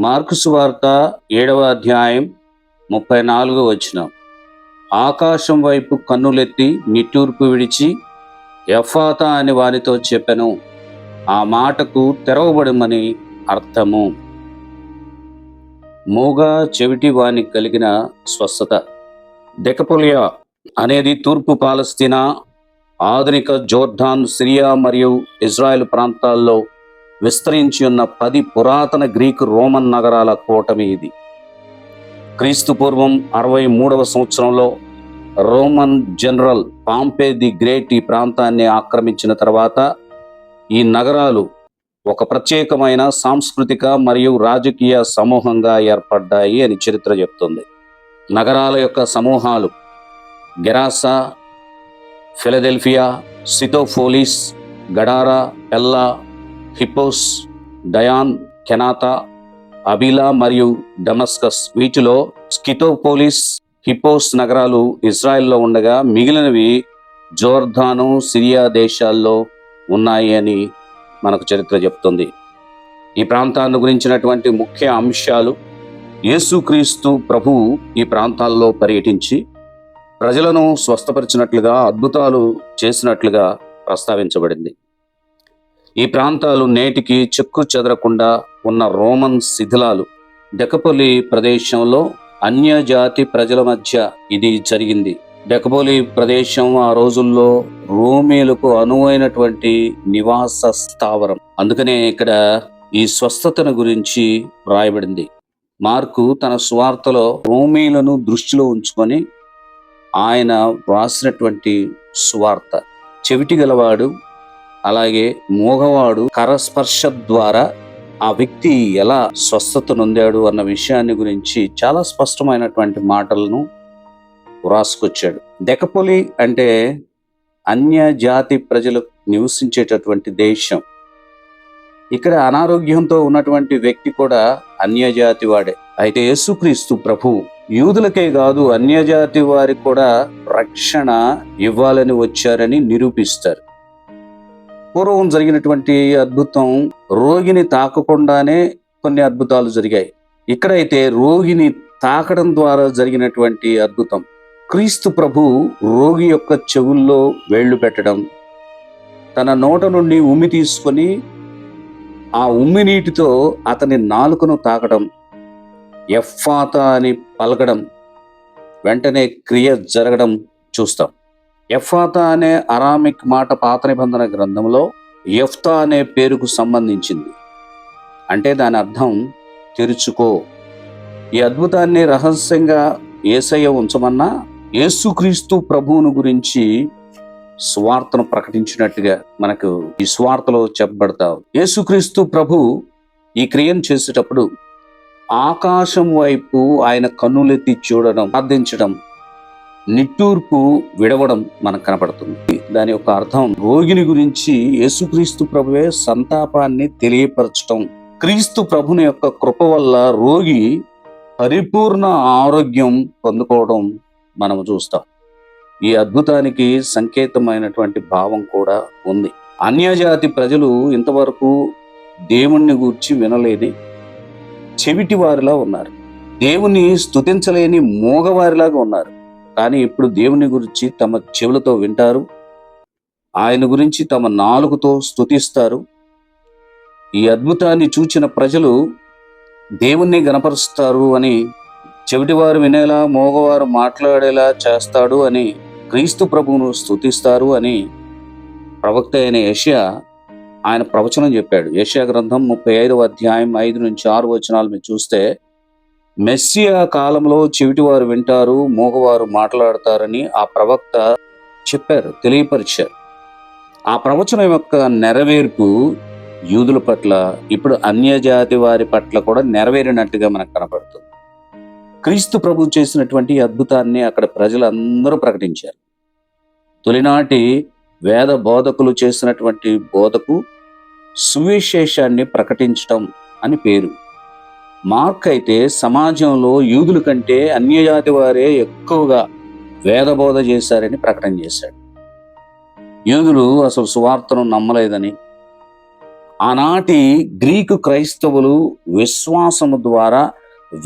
Mark సువార్త 7వ అధ్యాయం 34వ వచనం. ఆకాశం వైపు కన్నులెత్తి నిట్టూర్పు విడిచి ఎఫ్ఫాతా అని వారితో చెప్పెను. ఆ మాటకు తెరవబడమని అర్థము. మూగ చెవిటి వానికి కలిగిన స్వస్థత. దెకపొలియా అనేది తూర్పు పాలస్తీనా, ఆధునిక జోర్డాన్, సిరియా మరియు ఇజ్రాయెల్ ప్రాంతాల్లో విస్తరించి ఉన్న 10 పురాతన గ్రీకు రోమన్ నగరాల కూటమి ఇది. క్రీస్తు పూర్వం 63వ సంవత్సరంలో Roman general Pompey the great ఈ ప్రాంతాన్ని ఆక్రమించిన తర్వాత ఈ నగరాలు ఒక ప్రత్యేకమైన సాంస్కృతిక మరియు రాజకీయ సమూహంగా ఏర్పడ్డాయి అని చరిత్ర చెప్తుంది. నగరాల యొక్క సమూహాలు గెరాసా, ఫిలదెల్ఫియా, సితోఫోలిస్, గడారా, పెల్లా, హిప్పోస్, డయాన్, కెనాతా, అబిలా మరియు డమస్కస్. వీటిలో స్కితోపోలిస్, హిప్పోస్ నగరాలు ఇజ్రాయెల్లో ఉండగా మిగిలినవి జోర్దాను, సిరియా దేశాల్లో ఉన్నాయి అని మనకు చరిత్ర చెప్తుంది. ఈ ప్రాంతాన్ని గురించినటువంటి ముఖ్య అంశాలు: యేసుక్రీస్తు ప్రభువు ఈ ప్రాంతాల్లో పర్యటించి ప్రజలను స్వస్థపరిచినట్లుగా, అద్భుతాలు చేసినట్లుగా ప్రస్తావించబడింది. ఈ ప్రాంతాలు నేటికి చెక్కు చెదరకుండా ఉన్న రోమన్ శిథిలాలు. డెకపొలి ప్రదేశంలో అన్యజాతి ప్రజల మధ్య ఇది జరిగింది. డెకపొలి ప్రదేశం ఆ రోజుల్లో రోమీలకు అనువైనటువంటి నివాస స్థావరం. అందుకనే ఇక్కడ ఈ స్వస్థతను గురించి రాయబడింది. మార్కు తన సువార్తలో రోమీలను దృష్టిలో ఉంచుకొని ఆయన రాసినటువంటి సువార్త. చెవిటి గలవాడు, అలాగే మూగవాడు కరస్పర్శ ద్వారా ఆ వ్యక్తి ఎలా స్వస్థత నొందాడు అన్న విషయాన్ని గురించి చాలా స్పష్టమైనటువంటి మాటలను రాసుకొచ్చాడు. డెకపొలి అంటే అన్య జాతి ప్రజలు నివసించేటటువంటి దేశం. ఇక్కడ అనారోగ్యంతో ఉన్నటువంటి వ్యక్తి కూడా అన్యజాతి వాడే. అయితే యేసుక్రీస్తు ప్రభు యూదులకే కాదు, అన్యజాతి వారికి కూడా రక్షణ ఇవ్వాలని వచ్చారని నిరూపిస్తారు. పూర్వం జరిగినటువంటి అద్భుతం, రోగిని తాకకుండానే కొన్ని అద్భుతాలు జరిగాయి. ఇక్కడైతే రోగిని తాకడం ద్వారా జరిగినటువంటి అద్భుతం. క్రీస్తు ప్రభు రోగి యొక్క చెవుల్లో వేళ్లు పెట్టడం, తన నోట నుండి ఉమ్మి తీసుకొని ఆ ఉమ్మి నీటితో అతని నాలుకను తాకడం, ఎఫ్ఫాతా అని పలకడం, వెంటనే క్రియ జరగడం చూస్తాం. ఎఫ్ఫాతా అనే అరామిక్ మాట పాత నిబంధన గ్రంథంలో యెఫ్తా అనే పేరుకు సంబంధించింది. అంటే దాని అర్థం తెరుచుకో. ఈ అద్భుతాన్ని రహస్యంగా యేసయ్య ఉంచమన్నా యేసుక్రీస్తు ప్రభువును గురించి సువార్తను ప్రకటించినట్టుగా మనకు ఈ సువార్తలో చెప్పబడతావు. యేసుక్రీస్తు ప్రభు ఈ క్రియను చేసేటప్పుడు ఆకాశం వైపు ఆయన కన్నులెత్తి చూడడం, ప్రార్థించడం, నిట్టూర్పు విడవడం మనకు కనపడుతుంది. దాని యొక్క అర్థం రోగిని గురించి యేసుక్రీస్తు ప్రభువే సంతాపాన్ని తెలియపరచడం. క్రీస్తు ప్రభుని యొక్క కృప వల్ల రోగి పరిపూర్ణ ఆరోగ్యం పొందుకోవడం మనం చూస్తాం. ఈ అద్భుతానికి సంకేతమైనటువంటి భావం కూడా ఉంది. అన్యజాతి ప్రజలు ఇంతవరకు దేవుణ్ణి గూర్చి వినలేని చెవిటి వారిలా ఉన్నారు. దేవుని స్తుతించలేని మూగవారిలాగా ఉన్నారు. కానీ ఇప్పుడు దేవుని గురించి తమ చెవులతో వింటారు, ఆయన గురించి తమ నాలుకతో స్తుతిస్తారు. ఈ అద్భుతాన్ని చూచిన ప్రజలు దేవుణ్ణి గణపరుస్తారు అని, చెవిటివారు వినేలా, మోగవారు మాట్లాడేలా చేస్తాడు అని, క్రీస్తు ప్రభువును స్తుతిస్తారు అని ప్రవక్త అయిన యెషయా ఆయన ప్రవచనం చెప్పాడు. యెషయా గ్రంథం 35వ అధ్యాయం 5 నుంచి 6 వచనాలు మీరు చూస్తే, మెస్సియా కాలంలో చెవిటివారు వింటారు, మూగవారు మాట్లాడతారని ఆ ప్రవక్త చెప్పారు, తెలియపరిచారు. ఆ ప్రవచనం యొక్క నెరవేర్పు యూదుల పట్ల, ఇప్పుడు అన్యజాతి వారి పట్ల కూడా నెరవేరినట్టుగా మనకు కనపడుతుంది. క్రీస్తు ప్రభు చేసినటువంటి అద్భుతాన్ని అక్కడ ప్రజలందరూ ప్రకటించారు. తొలినాటి వేద బోధకులు చేసినటువంటి బోధకు సువిశేషాన్ని ప్రకటించటం అని పేరు. మార్క్ అయితే సమాజంలో యూదుల కంటే అన్యజాతి వారే ఎక్కువగా వేదబోధ చేశారని ప్రకటన చేశాడు. యూదులు అసలు సువార్తను నమ్మలేదని, ఆనాటి గ్రీకు క్రైస్తవులు విశ్వాసము ద్వారా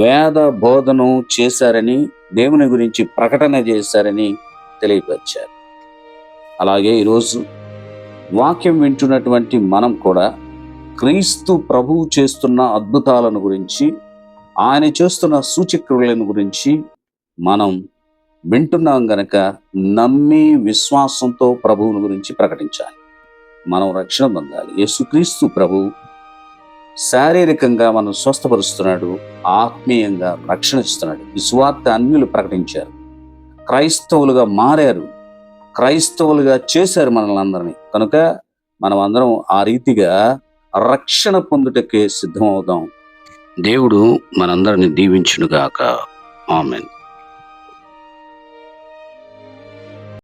వేద బోధను చేశారని, దేవుని గురించి ప్రకటన చేశారని తెలియపరిచారు. అలాగే ఈరోజు వాక్యం వింటున్నటువంటి మనం కూడా క్రీస్తు ప్రభువు చేస్తున్న అద్భుతాలను గురించి, ఆయన చేస్తున్న సూచక్రియలను గురించి మనం వింటున్నాం గనక నమ్మి విశ్వాసంతో ప్రభువుని గురించి ప్రకటించాలి. మనం రక్షణ పొందాలి. యేసుక్రీస్తు ప్రభు శారీరకంగా మనం స్వస్థపరుస్తున్నాడు, ఆత్మీయంగా రక్షణ ఇస్తున్నాడు. ఈ సువార్త అన్యులు ప్రకటించారు, క్రైస్తవులుగా మారారు, క్రైస్తవులుగా చేశారు మనల్ని అందరినీ. కనుక మనం అందరం ఆ రీతిగా రక్షణ పొందుటకే సిద్ధమవుదాం. దేవుడు మనందరిని దీవించునుగాక. ఆమేన్.